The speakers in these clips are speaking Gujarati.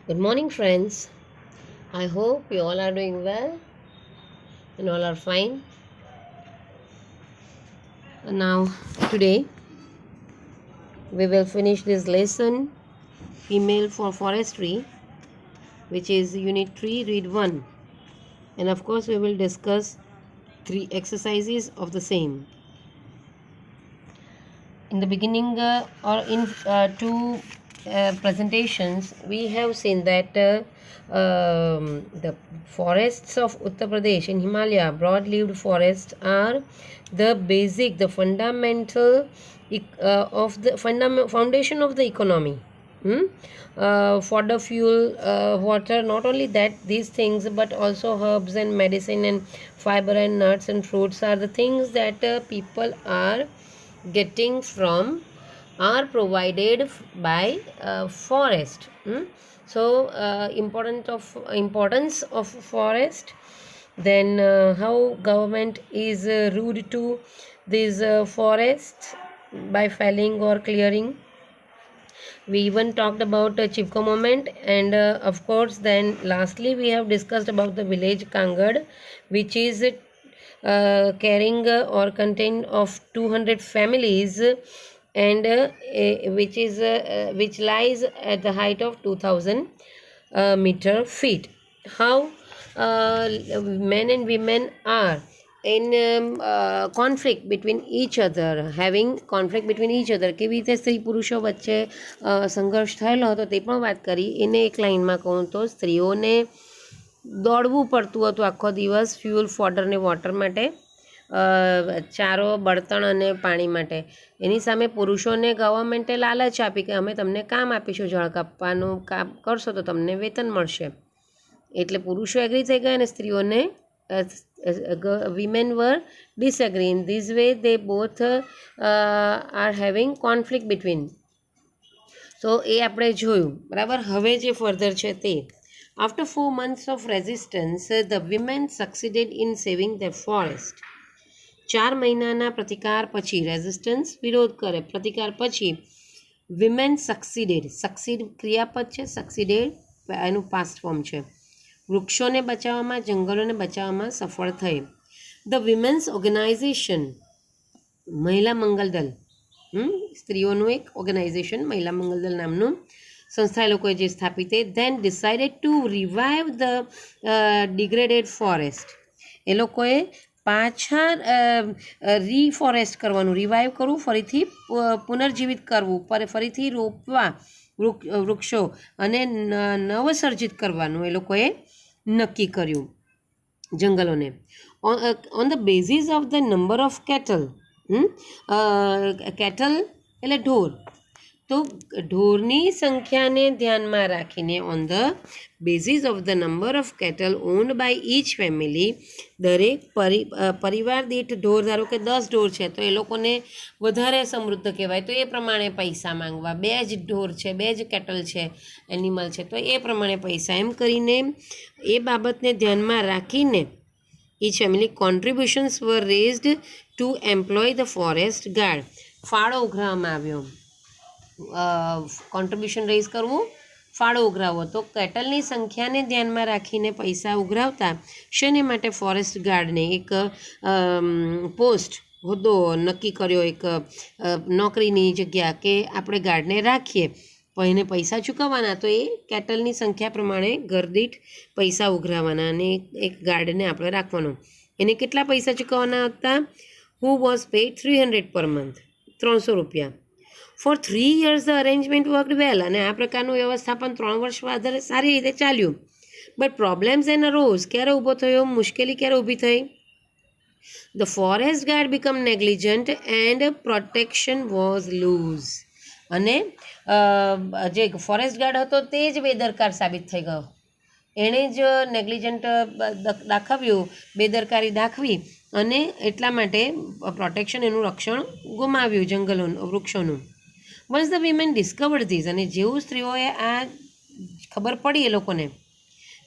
Good morning, friends. I hope you all are doing well and all are fine. Now, today we will finish this lesson Female for Forestry, which is Unit 3, Read 1. And of course, we will discuss 3 exercises of the same. In the beginning or in two presentations, we have seen that the forests of Uttar Pradesh in Himalaya, broad-leaved forests, are the fundamental of the foundation of the economy. Fodder, fuel, water. Not only that, these things, but also herbs and medicine and fiber and nuts and fruits are the things that people are getting from are provided by forest. So importance of forest, then how government is rude to these forests by felling or clearing. We even talked about Chivko movement, and of course then lastly we have discussed about the village Kangad, which is carrying or contain of 200 families, and which lies at the height of 2000 meter feet. How men and women are in conflict between each other, having conflict between each other. કેવી રીતે સ્ત્રી પુરુષો વચ્ચે સંઘર્ષ થયેલો હતો તે પણ વાત કરી. એને એક લાઇનમાં કહું તો સ્ત્રીઓને દોડવું પડતું હતું આખો દિવસ ફ્યુલ, ફોડર ને વોટર માટે, ચારો, બળતણ અને પાણી માટે. એની સામે પુરુષોને ગવર્મેન્ટે લાલચ આપી કે અમે તમને કામ આપીશું, જળ કાપવાનું કામ કરશો તો તમને વેતન મળશે. એટલે પુરુષો એગ્રી થઈ ગયા અને સ્ત્રીઓને women were disagree. In this way they both are having conflict between. So એ આપણે જોયું બરાબર. હવે જે ફર્ધર છે તે, after 4 months of resistance the women succeeded in saving their forest. 4 મહિનાના પ્રતિકાર પછી, રેઝિસ્ટન્સ વિરોધ કરે, પ્રતિકાર પછી women succeeded. succeed ક્રિયાપદ છે, succeeded એનું પાસ્ટ ફોર્મ છે. વૃક્ષોને બચાવવામાં, જંગલોને બચાવવામાં સફળ થઈ. ધ વિમેન્સ ઓર્ગેનાઇઝેશન, મહિલા મંગલદળ, સ્ત્રીઓનું એક ઓર્ગેનાઇઝેશન મહિલા મંગલદળ નામનું સંસ્થા એ લોકોએ જે સ્થાપિત થઈ. Then decided to revive the degraded forest. એ લોકોએ પાછા રીફોરેસ્ટ કરવાનું, રિવાઇવ કરવું, ફરીથી પુનર્જીવિત કરવું, ફરીથી રોપવા વૃક્ષો અને નવસર્જિત કરવાનું એ લોકોએ નક્કી કર્યું જંગલોને. On the basis of the number of cattle, cattle એટલે ઢોર, તો ઢોરની સંખ્યાને ધ્યાનમાં રાખીને, on the basis of the number of cattle owned by each family, દરેક પરિવાર દીઠ ઢોર, ધારો કે 10 ઢોર છે તો એ લોકોને વધારે સમૃદ્ધ કહેવાય, તો એ પ્રમાણે પૈસા માંગવા. 2 જ ઢોર છે, 2 જ કેટલ છે, એનિમલ છે, તો એ પ્રમાણે પૈસા. એમ કરીને એ બાબતને ધ્યાનમાં રાખીને each family contributions were raised to employ the forest guard. ફાળો ઉઘરાવવામાં આવ્યો. કોન્ટ્રીબ્યુશન રેઝ કરવું, ફાળો ઉઘરાવો. તો કેટલની સંખ્યાને ધ્યાનમાં રાખીને પૈસા ઉઘરાવતા. શેને માટે? ફોરેસ્ટ ગાર્ડને એક પોસ્ટ, હોદ્દો નક્કી કર્યો, એક નોકરીની જગ્યા કે આપણે ગાર્ડને રાખીએ પણ એને પૈસા ચૂકવવાના. તો એ કેટલની સંખ્યા પ્રમાણે ઘરદીઠ પૈસા ઉઘરાવવાના અને એક ગાર્ડને આપણે રાખવાનો. એને કેટલા પૈસા ચૂકવવાના હતા? હુ વોઝ પેડ 300 પર મંથ, 300 રૂપિયા. For 3 years the arrangement worked well. અને આ પ્રકારનું વ્યવસ્થાપન 3 વર્ષ વધારે સારી રીતે ચાલ્યું. But problems an arose. ક્યારે ઊભો થયો? મુશ્કેલી ક્યારે ઊભી થઈ? The forest guard become negligent and protection was loose. અને જે ફોરેસ્ટ ગાર્ડ હતો તે જ બેદરકાર સાબિત થઈ ગયો. એણે જ નેગ્લિજન્ટ દાખવ્યું, બેદરકારી દાખવી, અને એટલા માટે પ્રોટેક્શન, એનું રક્ષણ ગુમાવ્યું જંગલોનું, વૃક્ષોનું. Once the women discovered this, અને જેવું સ્ત્રીઓએ આ ખબર પડી એ લોકોને,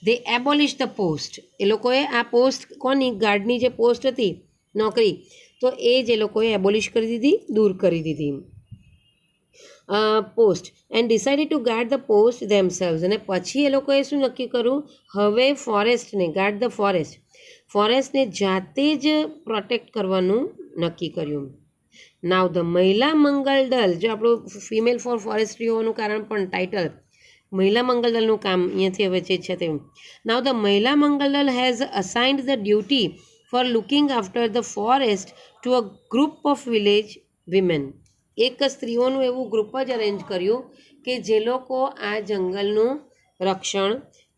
દે એબોલિશ ધ પોસ્ટ. એ લોકોએ આ પોસ્ટ, કોની? ગાર્ડની જે પોસ્ટ હતી, નોકરી, તો એ જ એ લોકોએ એબોલિશ કરી દીધી, દૂર કરી દીધી. Post and decided to guard the post themselves. અને પછી એ લોકોએ શું નક્કી કર્યું, હવે ફોરેસ્ટને ગાર્ડ ધ ફોરેસ્ટને જાતે જ પ્રોટેક્ટ કરવાનું નક્કી કર્યું. નાવ ધ મહિલા મંગલ દળ, જો આપણું ફિમેલ ફોર ફોરેસ્ટ્રી હોવાનું કારણ પણ ટાઇટલ મહિલા મંગલ દળનું કામ અહીંયાથી હવે જે છે તે. નાવ the Mahila Mangal Dal has assigned the duty for looking after the forest to a group of village women. એક સ્ત્રીઓનું એવું ગ્રુપ જ અરેન્જ કર્યું કે જે લોકો આ જંગલનું રક્ષણ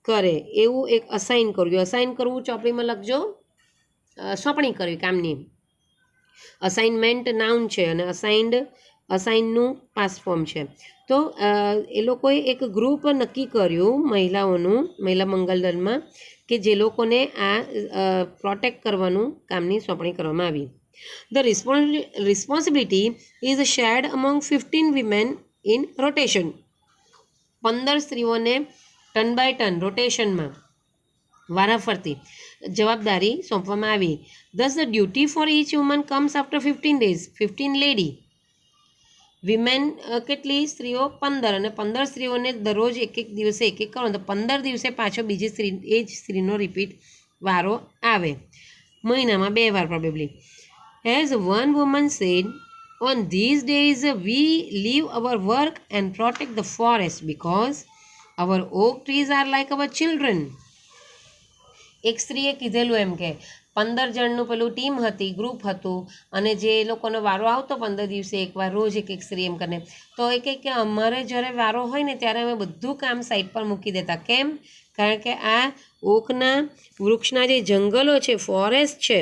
કરે, એવું એક અસાઇન કર્યું. અસાઇન કરવું ચોપડીમાં લખજો, સોંપણી કરવી કામની. અસાઇનમેન્ટ નાઉન છે અને અસાઇનનું પાસ ફોર્મ છે. તો એ લોકોએ એક ગ્રુપ નક્કી કર્યું મહિલાઓનું મહિલા મંગલ દળમાં કે જે લોકોને આ પ્રોટેક્ટ કરવાનું કામની સોંપણી કરવામાં આવી. The responsibility is shared among 15 women in rotation. 15 સ્ત્રીઓને ટન બાય ટન રોટેશનમાં વારાફરતી જવાબદારી સોંપવામાં આવી. Thus the duty for each woman comes after 15 days. 15 lady women કેટલી સ્ત્રીઓ 15, અને 15 સ્ત્રીઓને દરરોજ એક દિવસે એક કરો તો 15 દિવસે પાછો બીજી સ્ત્રી એ જ સ્ત્રીનો રિપીટ વારો આવે, મહિનામાં 2 વાર probably. As one woman said, on these days we leave our work and protect the forest because our oak trees are like our children. એક સ્ત્રીએ કીધેલું એમ કે 15 જણનું પેલું ટીમ હતી, ગ્રુપ હતું, અને જે લોકોનો વારો આવતો 15 દિવસે એકવાર રોજ એક સ્ત્રી એમ કરીને, તો એ કહે કે અમારે જ્યારે વારો હોય ને ત્યારે અમે બધું કામ સાઈડ પર મૂકી દેતા. કેમ? કારણ કે આ ઓકના વૃક્ષના જે જંગલો છે, ફોરેસ્ટ છે,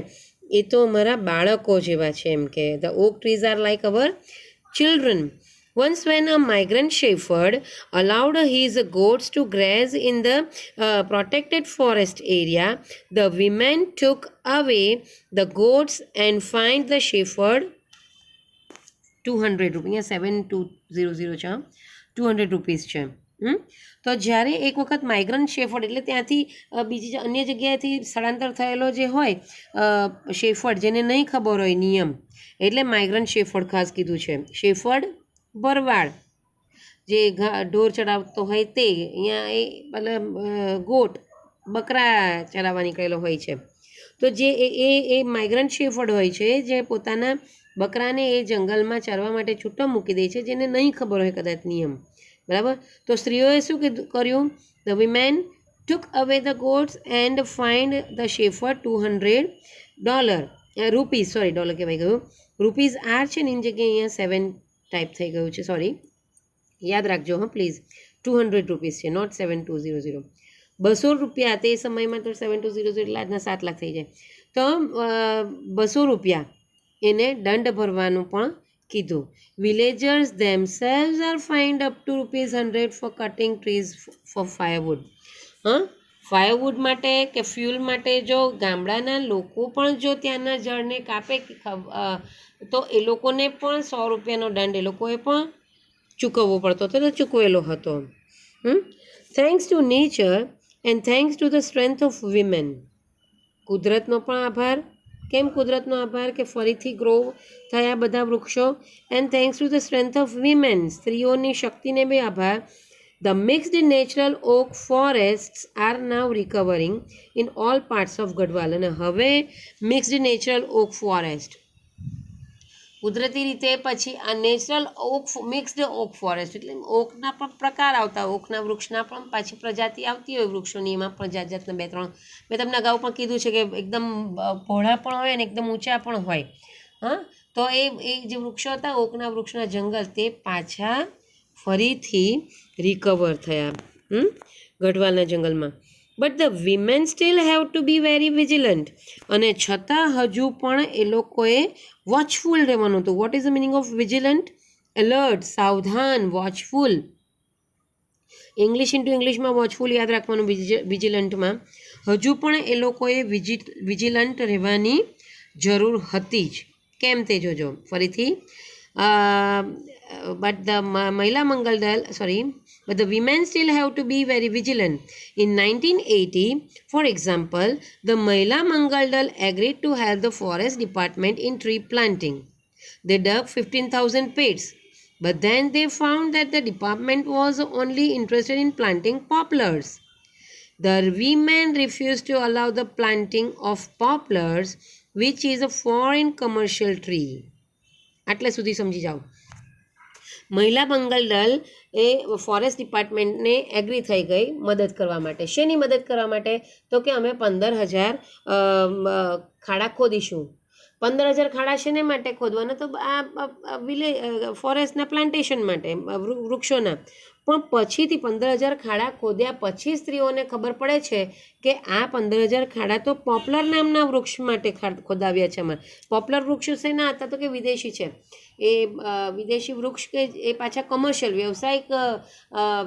એ તો અમારા બાળકો જેવા છે એમ કે the oak trees are like our children. Once when a migrant shepherd allowed his goats to graze in the protected forest area, the women took away the goats and fined the shepherd 200 rupees. 7200 છે, 200 rupees છે. તો જ્યારે એક વખત માઇગ્રન્ટ શેફર્ડ એટલે ત્યાંથી બીજી અન્ય જગ્યાએથી સ્થળાંતર થયેલો જે હોય શેફર્ડ, જેને નહીં ખબર હોય નિયમ, એટલે માઇગ્રન્ટ શેફર્ડ ખાસ કીધું છે. શેફર્ડ ભરવાડ જે ઢોર ચડાવતો હોય તે, અહીંયા એ મતલબ ગોટ બકરા ચરાવવા નીકળેલો હોય છે. તો જે એ માઇગ્રન્ટ શેફર્ડ હોય છે જે પોતાના બકરાને એ જંગલમાં ચરવા માટે છૂટો મૂકી દે છે, જેને નહીં ખબર હોય કદાચ નિયમ, બરાબર. તો સ્ત્રીઓએ શું કર્યું? The women took away the goats and fined the shepherd $200 rupees, sorry dollar કહેવાય ગયું, રૂપીઝ આર છે ને એની જગ્યાએ અહીંયા 7 ટાઈપ થઈ ગયું છે, સોરી, યાદ રાખજો હા પ્લીઝ. 200 રૂપીઝ છે, નોટ 7200. 200 રૂપિયા તે સમયમાં તો 7200 એટલે આજના 7 લાખ થઈ જાય. તો 200 રૂપિયા એને દંડ ભરવાનું પણ કીધું. Villagers themselves are fined up to ₹100 for cutting trees for firewood. હા, ફાયરવુડ માટે કે ફ્યુલ માટે જો ગામડાના લોકો પણ જો ત્યાંના જળને કાપે તો એ લોકોને પણ ₹100નો દંડ એ લોકોએ પણ ચૂકવવો પડતો હતો, તો ચૂકવેલો હતો. Thanks to nature and thanks to the strength of women. કુદરતનો પણ આભાર. કેમ કુદરતનો આભાર? કે ફરીથી ગ્રો થયા બધા વૃક્ષો. And thanks to the strength of women, સ્ત્રીઓની શક્તિને બી આભાર. The mixed natural oak forests are now recovering in all parts of Gadwal. અને હવે મિક્સ્ડ નેચરલ ઓક ફોરેસ્ટ, કુદરતી રીતે પછી આ natural oak mixed oak forest એટલે ઓકના પણ પ્રકાર આવતા, ઓકના વૃક્ષના પણ પાછી પ્રજાતિ આવતી હોય વૃક્ષોની, એમાં પણ જાતના 2-3 મેં તમને અગાઉ પણ કીધું છે કે એકદમ પહોળા પણ હોય અને એકદમ ઊંચા પણ હોય. હા, તો એ જે વૃક્ષો હતા ઓકના વૃક્ષના જંગલ તે પાછા ફરીથી રિકવર થયા ગઢવાલના જંગલમાં. But the women steel have to be very vigilant. અને છતાં હજુ પણ એ લોકોએ વોચફુલ રહેવાનું હતું. What is the meaning of vigilant? Alert, સાવધાન, વોચફુલ. ઇંગ્લિશમાં વોચફુલ યાદ રાખવાનું, વિજિલન્ટમાં. હજુ પણ એ લોકોએ વિજિલન્ટ રહેવાની જરૂર હતી જ. કેમ તે જોજો ફરીથી. but the Mahila Mangal Dal, but the women still have to be very vigilant. In 1980, for example, the Mahila Mangal Dal agreed to help the forest department in tree planting. They dug 15,000 pits. But then they found that the department was only interested in planting poplars. The women refused to allow the planting of poplars, which is a foreign commercial tree. આટલે સુધી સમજી જાઓ. મહિલા મંગલ દળ એ ફોરેસ્ટ ડિપાર્ટમેન્ટને એગ્રી થઈ ગઈ મદદ કરવા માટે. શેની મદદ કરવા માટે? તો કે અમે 15,000 ખાડા ખોદીશું. 15,000 ખાડા શેને માટે ખોદવાના? તો આ ફોરેસ્ટના પ્લાન્ટેશન માટે, વૃક્ષોના. પણ પછીથી 15,000 ખાડા ખોદ્યા પછી સ્ત્રીઓને ખબર પડે છે કે આ 15,000 ખાડા તો પોપ્લર નામના વૃક્ષ માટે ખોદાવ્યા છે. અમારે પોપ્લર વૃક્ષ શેના હતા? તો કે વિદેશી છે. એ વિદેશી વૃક્ષ કે એ પાછા કમર્શિયલ, વ્યવસાયિક,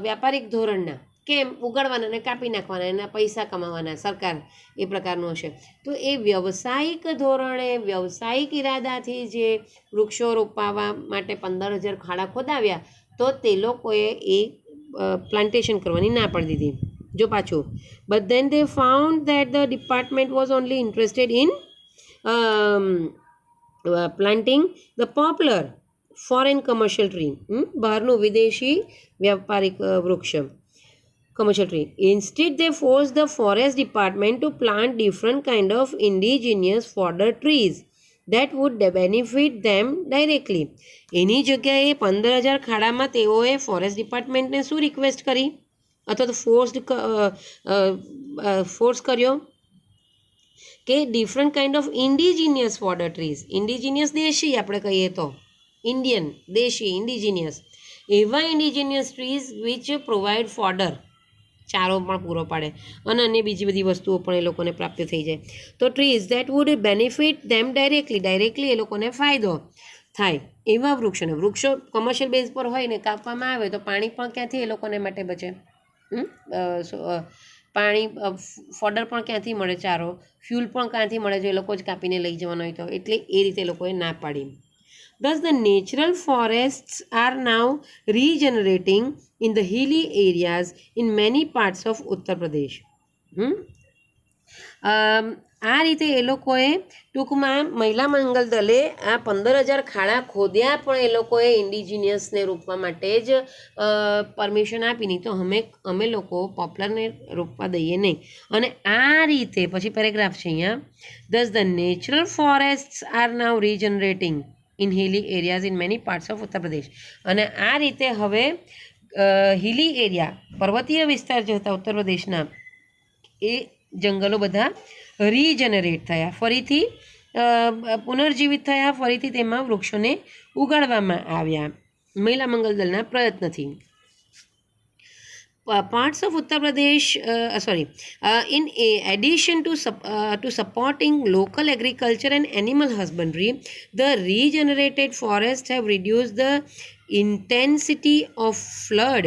વ્યાપારિક ધોરણના, કેમ ઉગાડવાના અને કાપી નાખવાના, એના પૈસા કમાવાના, સરકાર એ પ્રકારનું હશે. તો એ વ્યવસાયિક ધોરણે, વ્યવસાયિક ઈરાદાથી જે વૃક્ષો રોપાવા માટે 15,000 ખાડા ખોદાવ્યા, તો તે લોકોએ એ પ્લાન્ટેશન કરવાની ના પાડી દીધી. જો પાછું, but than they found that the department was only interested in planting the poplar, foreign commercial tree, બહારનું વિદેશી વ્યાપારિક વૃક્ષ, commercial tree. Instead they forced the forest department to plant different kind of indigenous fodder trees that would benefit them directly. એની જગ્યાએ 15,000 ખાડામાં તેઓએ ફોરેસ્ટ ડિપાર્ટમેન્ટને શું રિક્વેસ્ટ કરી અથવા તો ફોર્સ કર્યો કે different kind of indigenous fodder trees, indigenous દેશી આપણે કહીએ તો, ઇન્ડિયન દેશી ઇન્ડિજિનિયસ, એવા indigenous trees which provide fodder, ચારો પણ પૂરો પાડે અને અન્ય બીજી બધી વસ્તુઓ પણ એ લોકોને પ્રાપ્ત થઈ જાય. તો trees that would benefit them directly એ લોકોને ફાયદો થાય એવા વૃક્ષોને. વૃક્ષો કમર્શિયલ બેઝ પર હોય ને કાપવામાં આવે તો પાણી પણ ક્યાંથી એ લોકોને માટે બચે? પાણી, ફોડર પણ ક્યાંથી મળે, ચારો, ફ્યુલ પણ ક્યાંથી મળે જો એ લોકો જ કાપીને લઈ જવાનો હોય તો. એટલે એ રીતે એ લોકોએ ના પાડી. Thus the natural forests are now regenerating in the hilly areas in many parts of Uttar Pradesh. આ રીતે એ લોકોએ ટૂંકમાં મહિલા મંગલ દળે આ 15,000 ખાડા ખોદ્યા, પણ એ લોકોએ ઇન્ડિજિનિયસને રોપવા માટે જ પરમિશન આપી નહીં. તો અમે લોકો પોપ્લરને રોપવા દઈએ નહીં. અને આ રીતે પછી પેરેગ્રાફ છે અહીંયા, thus the natural forests are now regenerating in hilly areas in many parts of Uttar Pradesh. અને આ રીતે હવે હિલી એરિયા, પર્વતીય વિસ્તાર જે હતા ઉત્તર પ્રદેશના, એ જંગલો બધા રીજનરેટ થયા, ફરીથી પુનર્જીવિત થયા, ફરીથી તેમાં વૃક્ષોને ઉગાડવામાં આવ્યા મહિલા મંગલ દળના પ્રયત્નથી. Parts of Uttar Pradesh, in addition to supporting local agriculture and animal husbandry, the regenerated forests have reduced the intensity of flood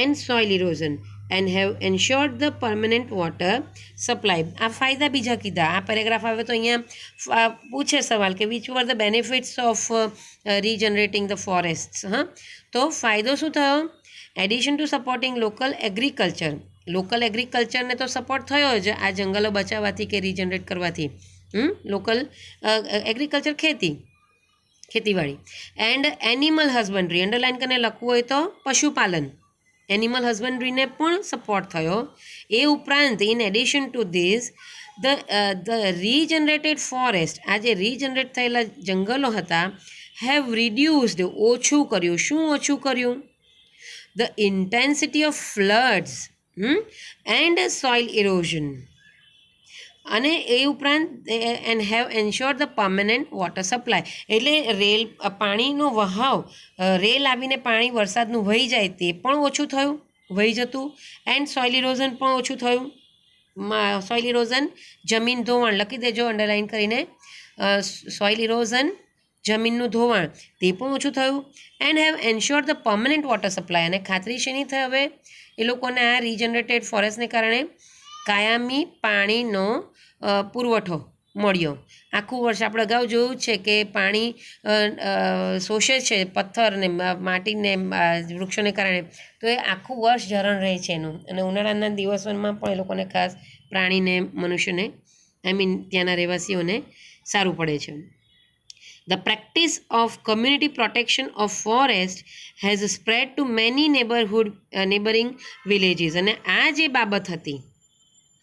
and soil erosion and have ensured the permanent water supply. આ ફાયદા બીજા કીધા. આ પેરેગ્રાફ આવે તો અહીંયા પૂછે સવાલ કે which were the benefits of regenerating the forests. તો ફાયદો શું થયો? Addition to supporting local agriculture, local એગ્રીકલ્ચરને તો સપોર્ટ થયો જ આ જંગલો બચાવવાથી કે રીજનરેટ કરવાથી. લોકલ એગ્રીકલ્ચર ખેતીવાડી. એન્ડ એનિમલ હસબન્ડરી, અંડરલાઇન કરીને લખવું હોય તો પશુપાલન, એનિમલ હસબન્ડરીને પણ સપોર્ટ થયો. એ ઉપરાંત in addition to this the regenerated forest, આ જે રીજનરેટ થયેલા જંગલો હતા, હેવ રિડ્યુસ્ડ, ઓછું કર્યું. શું ઓછું કર્યું? the intensity of floods and soil erosion. અને એ ઉપરાંત and have ensure the permanent water supply, એટલે પાણીનો વહાવ, રેલ આવીને પાણી વરસાદનું વહી જાય તે પણ ઓછું થયું, વહી જતું. એન્ડ સોઇલ ઇરોઝન પણ ઓછું થયું. સોઇલ ઇરોઝન, જમીન ધોવાણ, લખી દેજો અંડરલાઇન કરીને. સોઇલ ઇરોઝન, જમીનનું ધોવાણ, તે પણ ઓછું થયું. And have ensure the permanent water supply, અને ખાતરી શેની થઈ હવે એ લોકોને આ રીજનરેટેડ ફોરેસ્ટને કારણે કાયમી પાણીનો પુરવઠો મળ્યો. આખું વર્ષ આપણે અગાઉ જોયું છે કે પાણી શોષે છે પથ્થર ને માટીને વૃક્ષોને કારણે, તો એ આખું વર્ષ ઝરણ રહે છે એનું. અને ઉનાળાના દિવસોમાં પણ એ લોકોને ખાસ પ્રાણીને, મનુષ્યને, ત્યાંના રહેવાસીઓને સારું પડે છે. The practice of community protection of forest has spread to many neighboring villages. અને આ જે બાબત હતી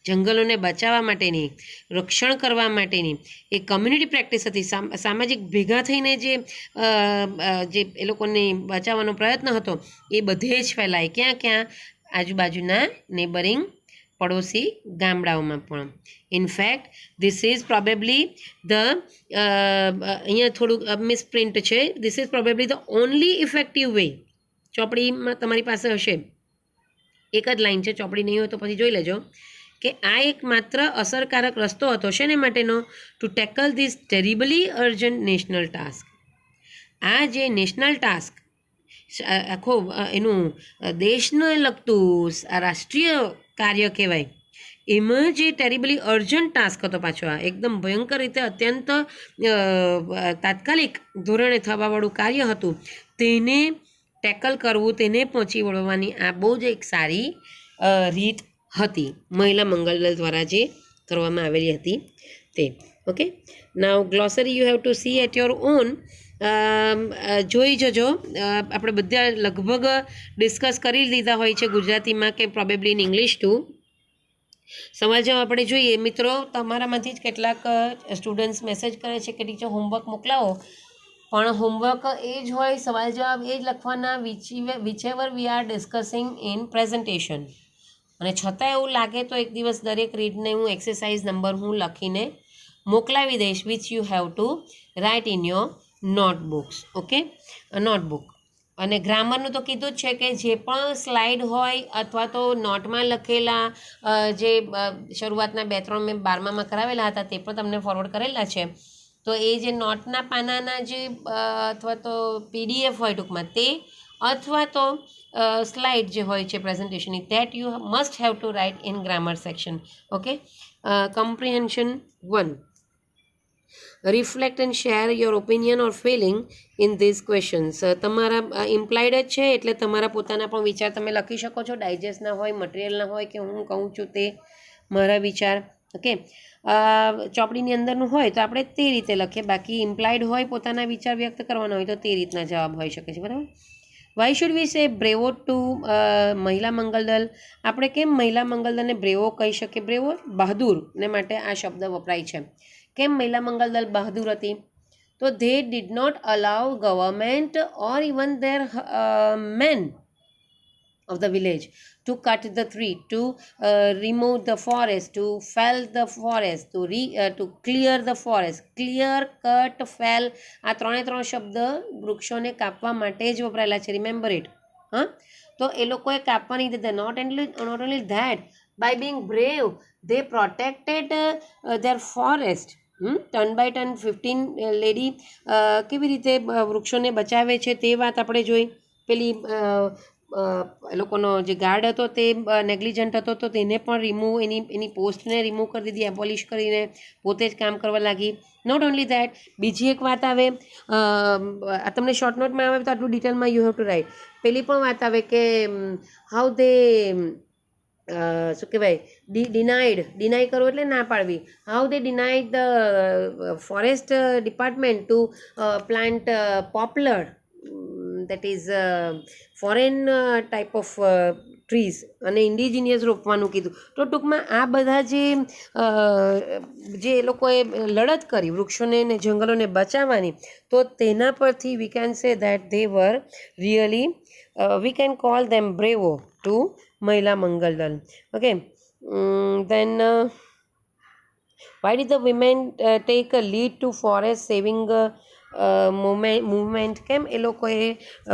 જંગલોને બચાવવા માટેની, રક્ષણ કરવા માટેની એ કમ્યુનિટી પ્રેક્ટિસ હતી. સામાજિક ભેગા થઈને જે એ લોકોને બચાવવાનો પ્રયત્ન હતો એ બધે જ ફેલાય. ક્યાં આજુબાજુના નેબરિંગ પડોશી ગામડાઓમાં પણ. In fact this is probably the અહીંયા થોડુંક મિસપ્રિન્ટ છે. This is probably the only effective way. ચોપડીમાં તમારી પાસે હશે, એક જ લાઈન છે, ચોપડી નહીં હોય તો પછી જોઈ લેજો કે આ એક માત્ર અસરકારક રસ્તો હતો શેને માટેનો? To tackle this terribly urgent national task. આ જે નેશનલ ટાસ્ક આખો એનું દેશને લગતું રાષ્ટ્રીય કાર્ય કહેવાય, એમાં જે ટેરિબલી અર્જન્ટ ટાસ્ક હતો પાછો, આ એકદમ ભયંકર રીતે અત્યંત તાત્કાલિક ધોરણે થવાવાળું કાર્ય હતું, તેને ટેકલ કરવું, તેને પહોંચી વળવાની આ બહુ જ એક સારી રીત હતી મહિલા મંગળદળ દ્વારા જે કરવામાં આવેલી હતી તે. Okay, now glossary you have to see at your own. જોઈ જજો. આપણે બધા લગભગ ડિસ્કસ કરી લીધા હોય છે ગુજરાતીમાં કે પ્રોબેબલી ઇન ઇંગ્લિશ ટુ. સમજવા આપણે જોઈએ. મિત્રો, તમારામાંથી જ કેટલાક સ્ટુડન્ટ્સ મેસેજ કરે છે કે ટીચર હોમવર્ક મોકલાવો, પણ હોમવર્ક એ જ હોય, સવાલ જવાબ એ જ લખવાના whichever we are discussing in presentation. અને છતાં એવું લાગે તો એક દિવસ દરેક રીડને હું એક્સરસાઇઝ નંબર હું લખીને મોકલાવી દઈશ, which you have to write in your notebooks. Okay, notebook. અને ગ્રામરનું તો કીધું જ છે કે જે પણ સ્લાઇડ હોય અથવા તો નોટમાં લખેલા જે શરૂઆતના 2-3 મેં 12મામાં કરાવેલા હતા તે પણ તમને ફોરવર્ડ કરેલા છે. તો એ જે નોટના પાનાના જે અથવા તો PDF હોય ટૂંકમાં તે, અથવા તો સ્લાઇડ જે હોય છે પ્રેઝન્ટેશનની, that you must have to write in grammar section. Okay, comprehension 1. Reflect and share your opinion or feeling in these questions. તમારા ઇમ્પ્લાઇડ જ છે એટલે તમારા પોતાના પણ વિચાર તમે લખી શકો છો. ડાયજેસ્ટ ના હોય, મટીરિયલ ના હોય કે હું કહું છું તે મારા વિચાર. ઓકે, ચોપડીની અંદરનું હોય તો આપણે તે રીતે લખીએ, બાકી ઇમ્પ્લાઇડ હોય પોતાના વિચાર વ્યક્ત કરવાના હોય તો તે રીતના જવાબ હોઈ શકે છે. બરાબર. વાય શુડ વી સે બ્રેવો ટુ મહિલા મંગલદળ? આપણે કેમ મહિલા મંગલદળને બ્રેવો કહી શકીએ? બ્રેવો બહાદુરને માટે આ શબ્દ વપરાય છે. કેમ મહિલા મંગલદળ બહાદુર હતી? તો they did not allow government or even their men of the village to cut the tree, to remove the forest, to fell the forest, to clear the forest. Clear, cut, fell, આ ત્રણે શબ્દ વૃક્ષોને કાપવા માટે જ વપરાયેલા છે. Remember it. હા, તો એ લોકોએ કાપવા નહીં દીધા. Not only that, by being brave they protected their forest. Turn by turn 15 lady કેવી રીતે વૃક્ષોને બચાવે છે તે વાત આપણે જોઈ. પેલી એ લોકોનો જે ગાર્ડ હતો તે નેગ્લિજન્ટ હતો તો તેને પણ એની પોસ્ટને રિમૂવ કરી દીધી, એબોલિશ કરીને પોતે જ કામ કરવા લાગી. નોટ ઓનલી ધેટ, બીજી એક વાત આવે, આ તમને શોર્ટ નોટમાં આવે તો આટલું ડિટેલમાં યુ હેવ ટુ રાઇટ. પેલી પણ વાત આવે કે હાઉ દે શું કહેવાય, ડિનાય કરવું એટલે ના પાડવી. How they denied the forest department to plant poplar, that is foreign type of trees અને ઇન્ડિજિનિયસ રોપવાનું કીધું. તો ટૂંકમાં આ બધા જે એ લોકોએ લડત કરી વૃક્ષોને ને જંગલોને બચાવવાની, તો તેના પરથી we can say that they were really, we can call them bravo to Mahila Mangal Dal. Okay, then why did the women take a lead to forest saving movement? કેમ એ લોકોએ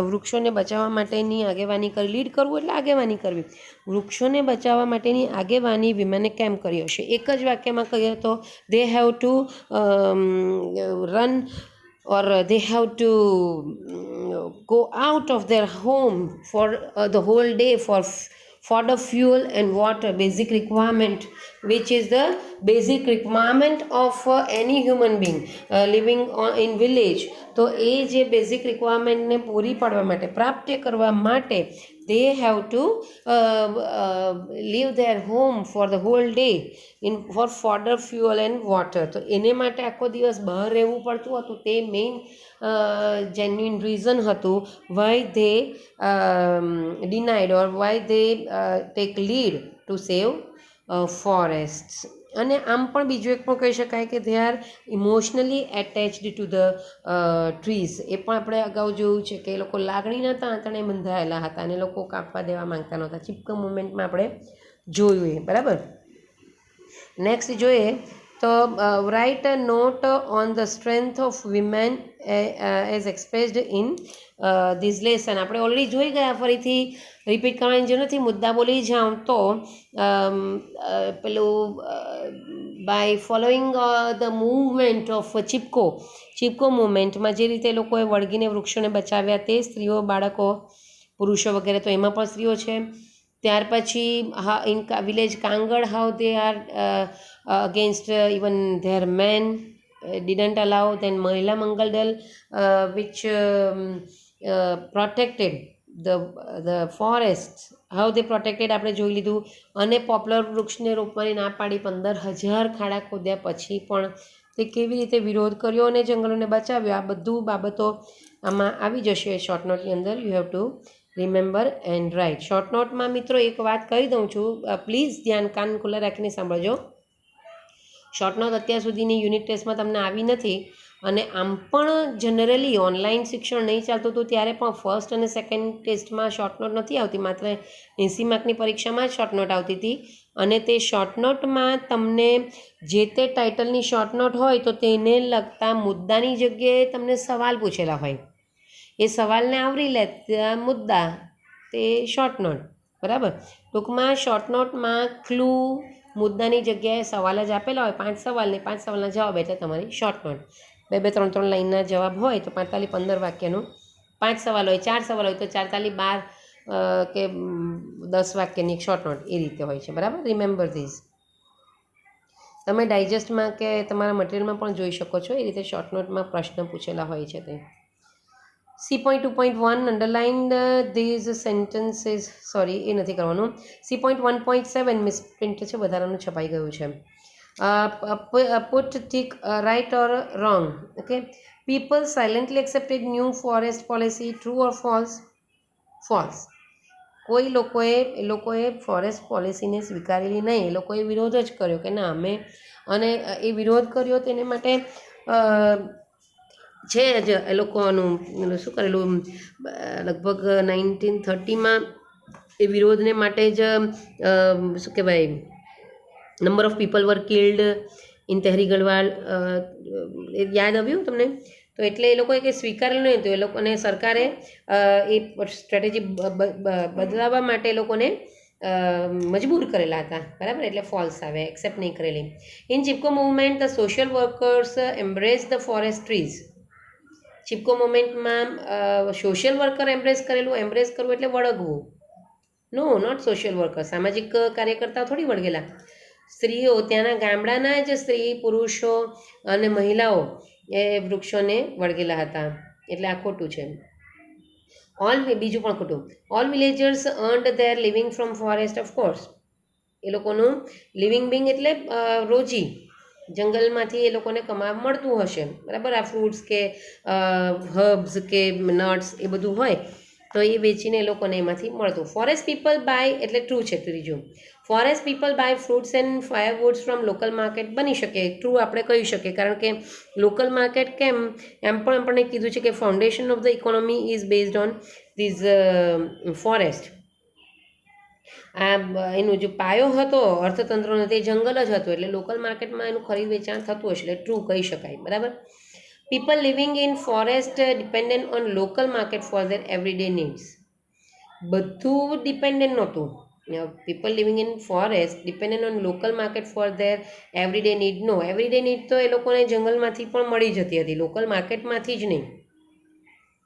વૃક્ષોને બચાવવા માટેની આગેવાની કરી? લીડ કરવું એટલે આગેવાની કરવી. વૃક્ષોને બચાવવા માટેની આગેવાની વિમેને કેમ કરી હશે? એક જ વાક્યમાં કહીએ તો they have to run or they have to go out of their home for the whole day for fodder, fuel and water, basic requirement, which is the basic requirement of any human being living in village. તો એ જે બેઝિક રિક્વાયરમેન્ટને પૂરી પાડવા માટે, પ્રાપ્ત કરવા માટે they have to leave their home for the whole day for fodder, fuel and water. તો એને માટે આખો દિવસ બહાર રહેવું પડતું હતું. તે મેઇન genuine reason હતું why they denied or why they take lead to save forests. અને આમ પણ બીજું એક પણ કહી શકાય કે they are emotionally attached to the trees. એ પણ આપણે અગાઉ જોયું છે કે એ લોકો લાગણીના તાંતણે બંધાયેલા હતા અને લોકો કાપવા દેવા માંગતા નહોતા. ચીપકો મુવમેન્ટમાં આપણે જોયું એ, બરાબર. નેક્સ્ટ જોઈએ તો write a note on the strength of women as expressed in this lesson. આપણે ઓલરેડી જોઈ ગયા, ફરીથી રિપીટ કરવાની જરૂર નથી. મુદ્દા બોલી જાઉં તો પેલું by following the movement of Chipko મુવમેન્ટમાં જે રીતે લોકોએ વળગીને વૃક્ષોને બચાવ્યા, તે સ્ત્રીઓ, બાળકો, પુરુષો વગેરે, તો એમાં પણ સ્ત્રીઓ છે. ત્યાર પછી in village Kangad, how they are against even their men didn't allow. Then Mahila Mangal Dal which protected the forest, how they protected આપણે જોઈ લીધું. અને પોપ્યુલર વૃક્ષને રોપવાની ના પાડી, 15,000 ખાડા ખોદ્યા પછી પણ તે કેવી રીતે વિરોધ કર્યો અને જંગલોને બચાવ્યો, આ બધું બાબતો આમાં આવી જશે શોર્ટ નોટની અંદર. You have to remember and write. Short નોટમાં મિત્રો એક વાત કહી દઉં છું, પ્લીઝ ધ્યાન કાન ખુલ્લા રાખીને સાંભળજો. શોર્ટ નોટ અત્યાર સુધીની યુનિટ ટેસ્ટમાં તમને આવી નથી અને આમ પણ જનરલી ઓનલાઈન શિક્ષણ નહીં ચાલતું હતું ત્યારે પણ ફર્સ્ટ અને સેકન્ડ ટેસ્ટમાં શોર્ટ નોટ નથી આવતી, માત્ર 80 માર્કની પરીક્ષામાં જ શોર્ટ નોટ આવતી હતી. અને તે શોર્ટ નોટમાં તમને જે તે ટાઇટલની શોર્ટ નોટ હોય તો તેને લગતા મુદ્દાની જગ્યાએ તમને સવાલ પૂછેલા હોય, એ સવાલને આવરી લેતા મુદ્દા, તે શોર્ટ નોટ, બરાબર. ટૂંકમાં શોર્ટ નોટમાં ક્લુ, મુદ્દાની જગ્યાએ સવાલ જ આપેલા હોય, 5 સવાલ ને 5 સવાલના જવાબ, એટલે તમારી શોર્ટ નોટ. 2-2, 3-3 લાઈનના જવાબ હોય તો 45-15 વાક્યનું. 5 સવાલ હોય, 4 સવાલ હોય તો 4-12 કે 10 વાક્યની શોર્ટ નોટ, એ રીતે હોય છે, બરાબર. Remember this. તમે ડાયજેસ્ટમાં કે તમારા મટીરિયલમાં પણ જોઈ શકો છો, એ રીતે શોર્ટ નોટમાં પ્રશ્ન પૂછેલા હોય છે તે. C.2.1 underline these sentences, sorry એ નથી કરવાનું. C.1.7 મિસપ્રિન્ટ છે, વધારાનું છપાઈ ગયું છે. Put tick right or wrong. Okay, people silently accepted new forest policy. True or false? False. કોઈ લોકોએ ફોરેસ્ટ પોલિસીને સ્વીકારેલી નહીં, એ લોકોએ વિરોધ જ કર્યો કે ના અમે, અને એ વિરોધ કર્યો તેને માટે છે જ એ લોકોનું શું કરેલું, લગભગ 1930માં એ વિરોધને માટે જ શું કહેવાય, number of people var killed in Tehri Garhwal, યાદ આવ્યું તમને? તો એટલે એ લોકોએ કંઈ સ્વીકારેલું નહીં, તો એ લોકોને સરકારે એ સ્ટ્રેટેજી બદલાવવા માટે એ લોકોને મજબૂર કરેલા હતા, બરાબર. એટલે ફોલ્સ આવે, એક્સેપ્ટ નહીં કરેલી. In Chipko movement the social workers embrace the forest trees. Chipko મુવમેન્ટમાં સોશિયલ વર્કર એમ્બ્રેસ કરેલું. એમ્બ્રેસ કરવું એટલે વળગવું. No, not social worker. સામાજિક કાર્યકર્તાઓ થોડી વળગેલા. સ્ત્રીઓ, ત્યાંના ગામડાના જ સ્ત્રી, પુરુષો અને મહિલાઓ એ વૃક્ષોને વળગેલા હતા, એટલે આ ખોટું છે. બીજું પણ ખોટું. All villagers earned their living from forest. Of course એ લોકોનું લિવિંગ બિંગ એટલે રોજી, જંગલમાંથી એ લોકોને કમાવા મળતું હશે, બરાબર. આ ફ્રૂટ્સ કે હર્બ્સ કે નટ્સ એ બધું હોય તો એ વેચીને એ લોકોને એમાંથી મળતું. ફોરેસ્ટ પીપલ બાય, એટલે ટ્રુ છે ત્રીજું. Forest people buy fruits and firewoods from local market. બની શકે, ટ્રુ આપણે કહી શકીએ, કારણ કે લોકલ માર્કેટ કેમ, એમ પણ આપણને કીધું છે કે foundation of the economy is based on these forest. આ એનો જે પાયો હતો અર્થતંત્રનો તે જંગલ જ હતો, એટલે લોકલ માર્કેટમાં એનું ખરીદ વેચાણ થતું હશે, એટલે ટ્રુ કહી શકાય, બરાબર. People living in forest dependent on local market for their everyday needs. બધું ડિપેન્ડન્ટ નહોતું. People living in forest dependent on local market for their everyday need. No, everyday need તો એ લોકોને જંગલમાંથી પણ મળી જતી હતી, લોકલ માર્કેટમાંથી જ નહીં,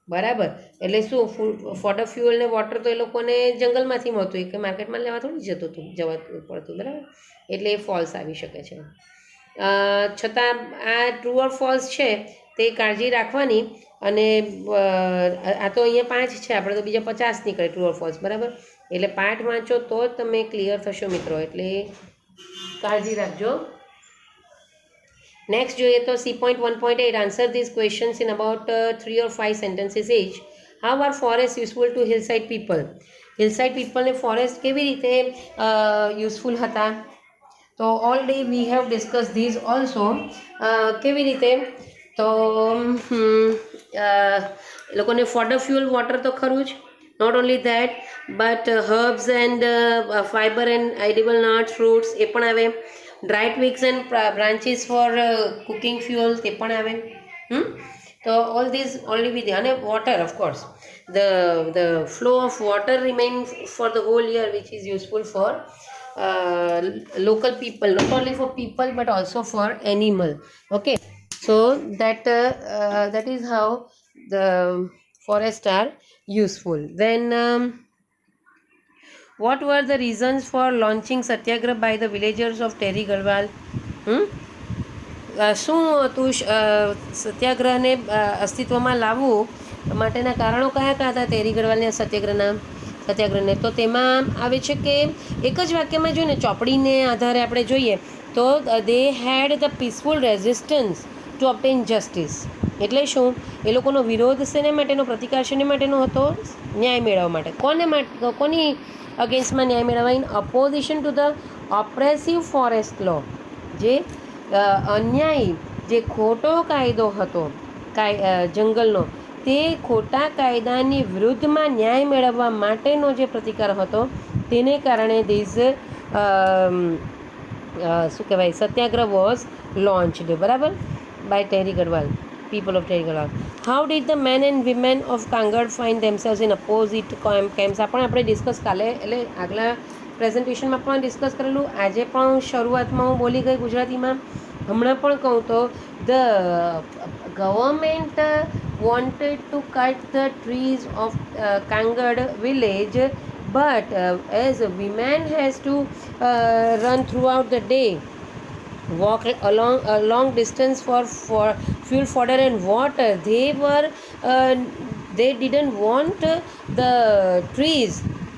બરાબર. એટલે શું, ફોડર, ફ્યુઅલ ને વોટર તો એ લોકોને જંગલમાંથી મળતું, એ માર્કેટમાં લેવા થોડી જતું પડતું, બરાબર. એટલે એ ફોલ્સ આવી શકે છે. છતાં આ ટ્રુ ઓર ફોલ્સ છે તે કાળજી રાખવાની. અને આ તો અહીંયા 5 છે, આપણે તો બીજા 50 નીકળે ટ્રુ ઓર ફોલ્સ, બરાબર. એટલે પાઠ વાંચો તો જ તમે ક્લિયર થશો મિત્રો, એટલે કાળજી રાખજો. નેક્સ્ટ જોઈએ તો C.1.8 answer this questions in about 3 or 5 sentences each. How are forest useful to hillside people? Hillside પીપલને ફોરેસ્ટ કેવી રીતે યુઝફુલ હતા? તો already we have discuss these also. કેવી રીતે? તો લોકોને ફોડર ફ્યુઅલ વોટર તો ખરું જ. Not only that but herbs and fiber and edible nuts fruits એ પણ આવે. Dry twigs and branches for cooking fuel તે પણ આવે. તો ઓલ ધીઝ ઓનલી વિથ અને water of course the flow of water remains for the whole year, which is useful for local people, not only for people but also for animal. Okay, so that is how the forests are useful. Then what were the reasons for launching satyagrah by the villagers of Tehri Garhwal? શું હતું સત્યાગ્રહને અસ્તિત્વમાં લાવવું માટેના કારણો કયા કયા હતા તેરી ગઢવાલના સત્યાગ્રહને? તો તેમાં આવે છે કે એક જ વાક્યમાં જોઈએ ને, ચોપડીને આધારે આપણે જોઈએ તો they had the peaceful resistance to obtain justice. એટલે શું? એ લોકોનો વિરોધ શેને માટેનો, પ્રતિકાર શેને માટેનો હતો? ન્યાય મેળવવા માટે. કોની અગેન્સ્ટમાં ન્યાય મેળવવા? ઇન અપોઝિશન ટુ ધ ઓપ્રેસિવ ફોરેસ્ટ લો. જે અન્યાયી, જે ખોટો કાયદો હતો જંગલનો, તે ખોટા કાયદાની વિરુદ્ધમાં ન્યાય મેળવવા માટેનો જે પ્રતિકાર હતો તેને કારણે ધીઝ શું કહેવાય સત્યાગ્રહ વોઝ લોન્ચ્ડ, બરાબર, by Tehri Garhwal, people of Tehri Garhwal. How did the men and women of Kangad find themselves in opposite camps? આ પણ આપણે ડિસ્કસ કાલે એટલે આગલા પ્રેઝન્ટેશનમાં પણ ડિસ્કસ કરેલું. આજે પણ શરૂઆતમાં હું બોલી ગઈ ગુજરાતીમાં. હમણાં પણ કહું તો the government wanted to cut the trees of Kangad village, but as a woman has to run throughout the day, walk along a long distance for fuel, fodder and water, they didn't want the trees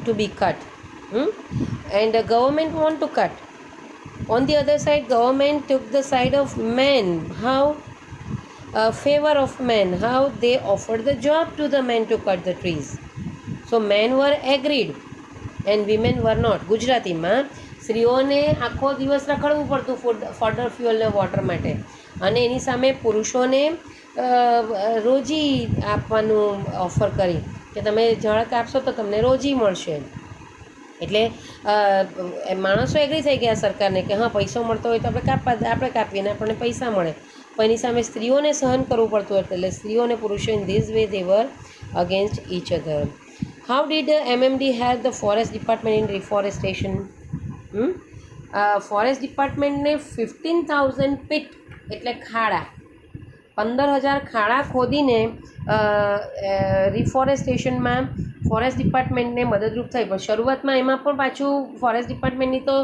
to be cut, and the government want to cut. On the other side, government took the side of men. How? Favor of men, how they offered the job to the men to cut the trees. So men were agreed and women were not. ગુજરાતીમાં સ્ત્રીઓને આખો દિવસ રખડવું પડતું ફોડર ફ્યુઅલ ને વોટર માટે, અને એની સામે પુરુષોને રોજી આપવાનું ઓફર કરી કે તમે જળ કાપશો તો તમને રોજી મળશે. એટલે માણસો એગ્રી થઈ ગયા સરકારને કે હા પૈસો મળતો હોય તો આપણે કાપીએ ને આપણને પૈસા મળે. પણ એની સામે સ્ત્રીઓને સહન કરવું પડતું હતું, એટલે સ્ત્રીઓ અને પુરુષો in this way they were against each other. How did MMD help the forest department in reforestation? Forest ડિપાર્ટમેન્ટને 15,000 pit એટલે ખાડા, 15,000 ખાડા ખોદીને રિફોરેસ્ટેશનમાં ફોરેસ્ટ ડિપાર્ટમેન્ટને મદદરૂપ થઈ. પણ શરૂઆતમાં એમાં પણ પાછું ફોરેસ્ટ ડિપાર્ટમેન્ટની તો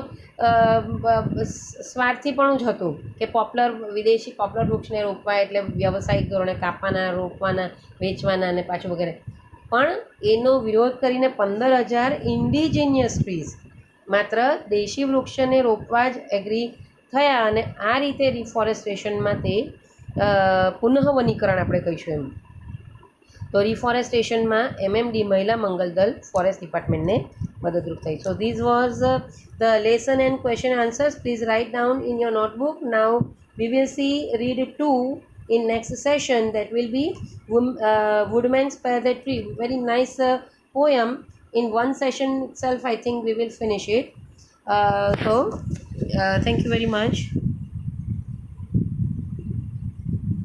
સ્વાર્થીપણું જ હતું કે વિદેશી પોપ્યુલર વૃક્ષને રોપવા, એટલે વ્યવસાયિક ધોરણે કાપવાના, રોપવાના, વેચવાના અને પાછું વગેરે. પણ એનો વિરોધ કરીને 15,000 ઇન્ડિજિનિયસ ટ્રીઝ, માત્ર દેશી વૃક્ષને રોપવા જ એગ્રી થયા, અને આ રીતે રિફોરેસ્ટેશનમાં તે પુનઃવનીકરણ આપણે કહીશું એમ. તો રિફોરેસ્ટેશનમાં MMD મહિલા મંગલ દળ ફોરેસ્ટ ડિપાર્ટમેન્ટને મદદરૂપ થઈ. So this was the lesson and question answers. Please write down in your notebook. Now we will read 2 in next session, that will be Woodman Spare the Tree. Very nice poem. In one session itself I think we will finish it. So thank you very much.